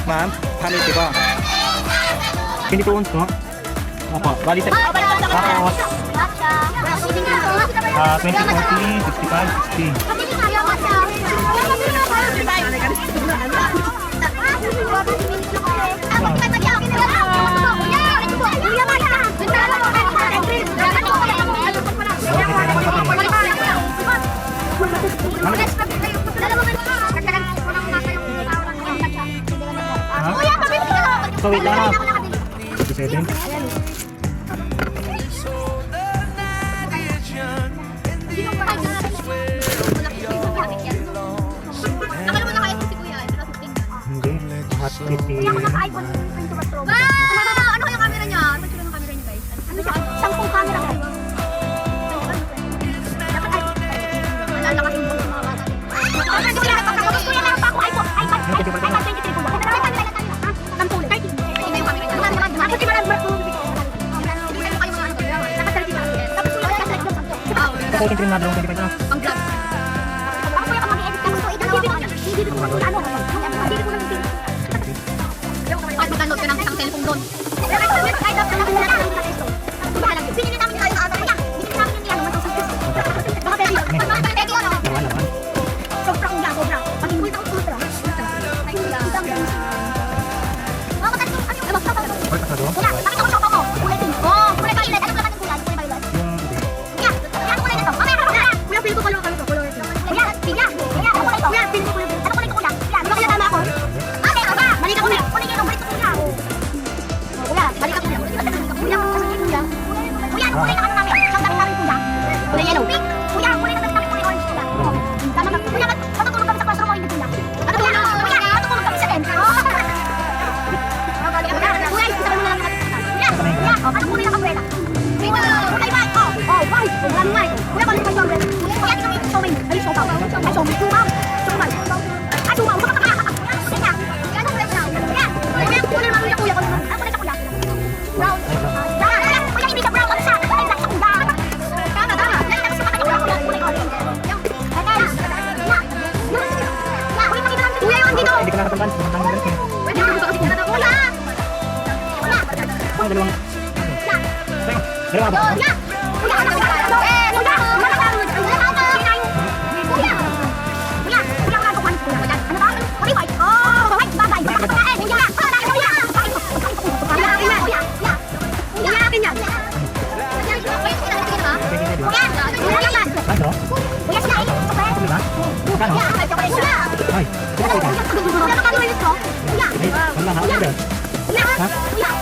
Ma'am, hamiti po. 22 ounce po. Opo, bali sa... Tapos, 20, 40, 65, 60. So wait lang. 57. Hindi. Hot 50. Ano yung camera niya? Ano yung camera niya, guys? Ano siya? 10 camera kayo. Dapat ay. Nalala kasi yung mga bata. Gusto niya meron pa ako iPhone 23 ko. Ako yung trim na dalawang 25 na. Ang vlog. Ako yung mag-edit ka gusto. Ibibig ko ng ano. Ibibig ko ng video. At mag-download ka ng isang cellphone doon. Binili namin tayo sa atin. Binili namin yung niyan. Baka pwede yun. Pwede yun. Sobra kong yan. Sobra. Pag-inulit ako ultra. Kuya, nakita ko siya ako. Kulay pink. Kulay violet. Anong laman ng kulay? Kulay violet. Kuya, anong kulay nito? Kuya, pili ko color to. Kuya, kuya, anong kulay to? Kuya, pili ko color. Anong kulay to, kuya? Kuya, di ba kaya tama ako? Ate, kuya, balik ako, kuya. Kulay nito, balik ko, kuya. Kuya, balik ako, kuya. Kuya, kuya. Kuya, anong kulay na ano namin? Siyang damit namin, kuya. Kulay yellow. Pink. Kuya, ang kulay na damit namin, kulay orange, kuya. Tama na. Kuya, matutulog kami sa classroom mo, hindi, kuya. Matutulog. Kuya, matutulog kami sa tent. Kuya, isa mo na lang natin. Kuya, anong kulay na umbrella? Kulay white. White. Maraming white. Kuya, balik kayo umbrella. Kuya, ito yung showing. Ay, show. Ay, show. Sumaw. Ay, sumaw. Kuya, anong kulay brown? Kuya, kulay naman yung kuya. Anong kulay sa kuya? Brown. Kuya, hindi siya brown. Ano siya? Kulay black sa kuya. Tama. Kulay lang siya kuya. Kulay orange. Kuya, pakita namin. Kuya, yun dito. Hindi ka nakatandaan. Pwede mo gusto kasi kuya. Kuya. Ang dalawang... Dalawang ba? Kuya! Kuya! Kuya!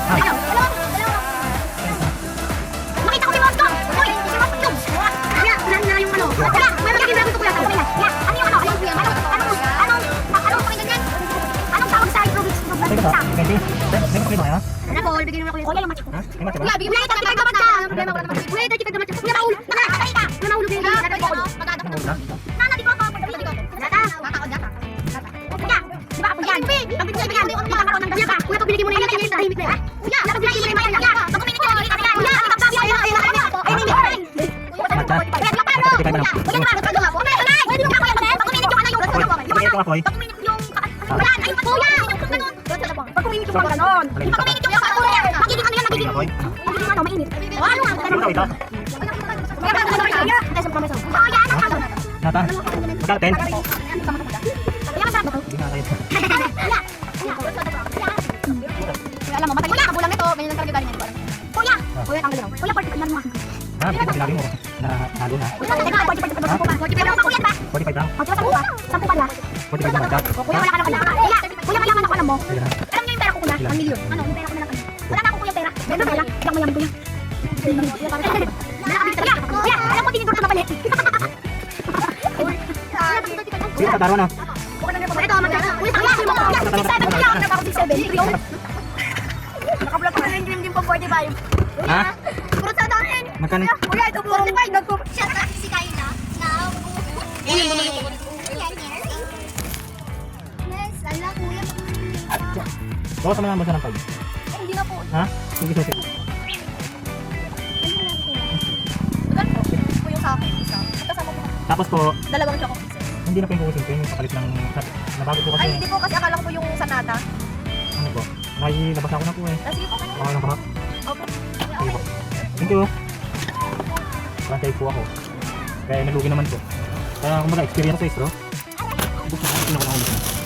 Ay, wala na. Makita ko si Mosco! Uy! Si Mosco! Kuya, na yung ano. Kuya, may magiging namin ito kuya. Kuya, ano yung ano? Anong pakinggan yan? Anong tawag sa hydrobics? Ano po, bigyan mo na kuya. Kuya, yung match ko. Kuya, bigyan mo na ito. Kuya, match ka. Kuya, 35 na match ko. Kuya, mahulog. Kuya, mahulog din. Nana, di ko ako. Kuya, di ba ako yan? Pag binigyan mo yung magkakaroon ng gaspa. Kuya, pag binigyan mo na yung tahimik na yan. Kuya, pag binigyan mo na yung kuya. Pag kuminit ko, kuya, Nata, magkano 10? alam mo, matagal na kabulang nito, ganyan lang talaga galing nito. Kuya! Kuya, tanggal lang. Kuya, 40 na naman. Ha, hindi ko sinabi mo na halo na. Kuya, teka, 40 lang. 45 lang. 45 lang? O, diba 10 pa lang. 45 lang magkat. Kuya, wala ka na pala. Kuya, mayaman ako, alam mo. Ayan na. Alam niyo yung pera ko, kuya? 1 million. Ano, yung pera ko na lang. Wala na ako, kuya, pera. Meron pala. Hindi ako mayaman, kuya. Kuya, alam ko, tinidor ka na pala. Sige, tataro na. Ito, magkano? Kuya, tangasin mo ko. 6-7 kuya. Ako 6-7. Nakablog ko na yung dream din po 45. Ha? Puro sa daan. Magkano? Kuya, ito 45. Nagpo-siya na si Kayla. Yes, ala kuya. Bawas naman ang basa ng 5. Hindi na po. Ha? Sige, sige. Ito yung sa akin. Isa. Kasama ko. Tapos po, Dalawang choco pieces. hindi na po yung bukusin ko yung kapalit ng nabago po kasi. Ay, hindi po kasi akala ko po yung sanata. Ay, nabasa ko na po eh. Sige po, kayo. Baka nabaha. Opo. Sige po. Thank you. Bantay po ako. Kaya nalugi naman po. Kaya kumbaga experience sa istro. Gusto ko na ulit.